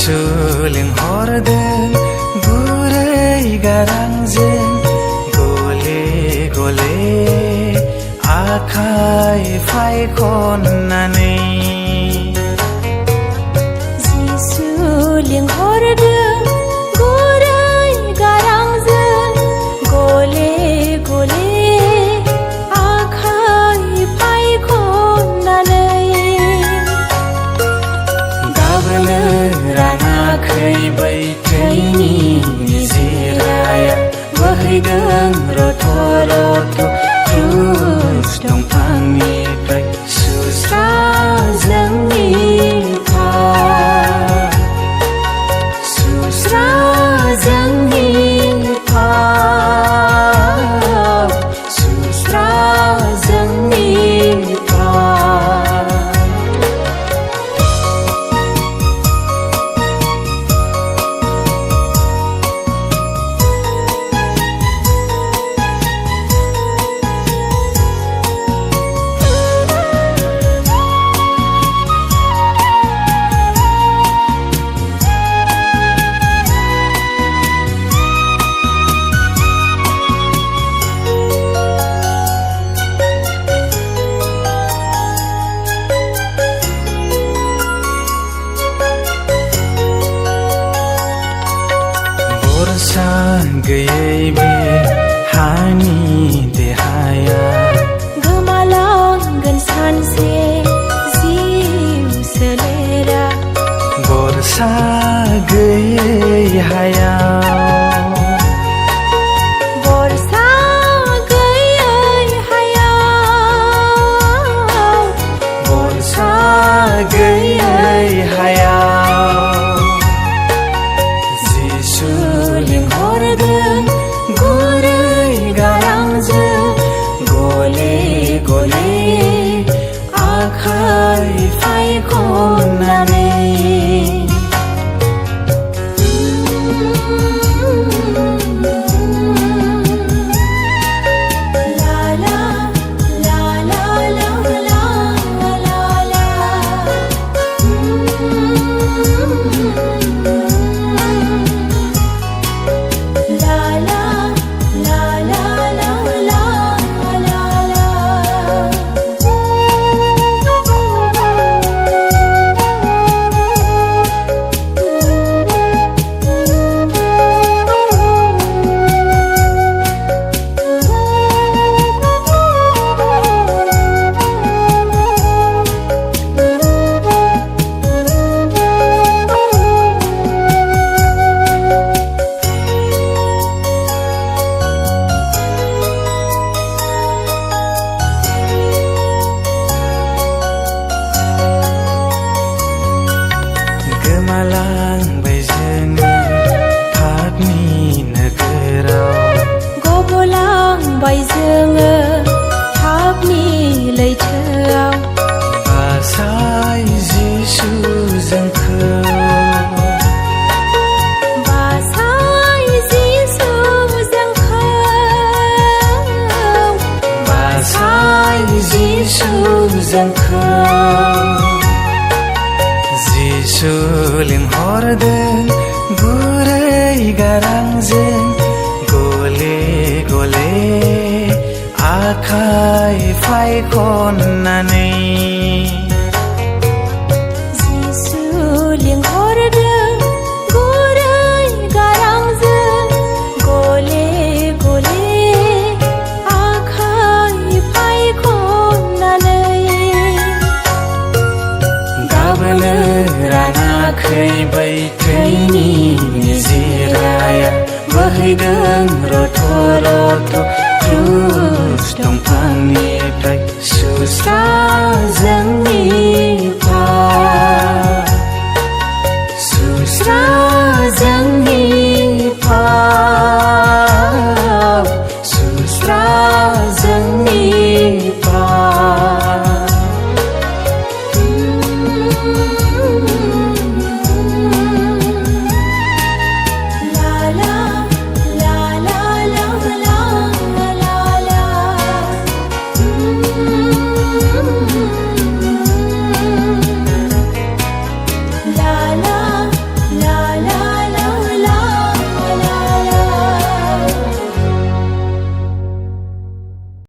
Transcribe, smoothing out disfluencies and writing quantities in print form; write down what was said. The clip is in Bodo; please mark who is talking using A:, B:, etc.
A: जिसु लिंहरदों गुरै गारांजों गले गले आखाय फायखननानै
B: जिसु लिंहरदों गुरै गारांजों गले गले आखाय फायखननानै
A: गाबोनो रानाखै बै थैनि निजिराया बोहैदों रथ' रथ' क्रुस दंफांनिफ्राय सुस्रा जोंनि फार सुस्रा जोंनि फार सुस्रा जोंनि फार भरसा गैयै बे हानि देहाया
B: गोमालांगोन सानसे जिउ सोलेरा
A: भरसा गैयै हायाव
B: भरसा गैयै हायाव
A: भरसा गैयै हायाव जिसु लिंहरदों गुरै गारांजों गले गले आखाय फायखननानै गोमालांबाय जोंनि पापनि नोगोराव
B: गबलांबाय जोङो पापनि लैथोआव
A: बासाय जिसु जोंखौ
B: बासाय जिसु जोंखौ
A: बासाय जिसु जोंखौ जिसु लिंहरदों गुरै गारांजों गले गले आखाय फायखननानै
B: जिसु लिंहरदों गुरै गारांजों गले गले आखाय फायखननानै
A: गाबोनो रानाखै बै थैनि निजिराया बोहैदों रथ' रथ' क्रुस दंफांनिफ्राय सुस्रा जों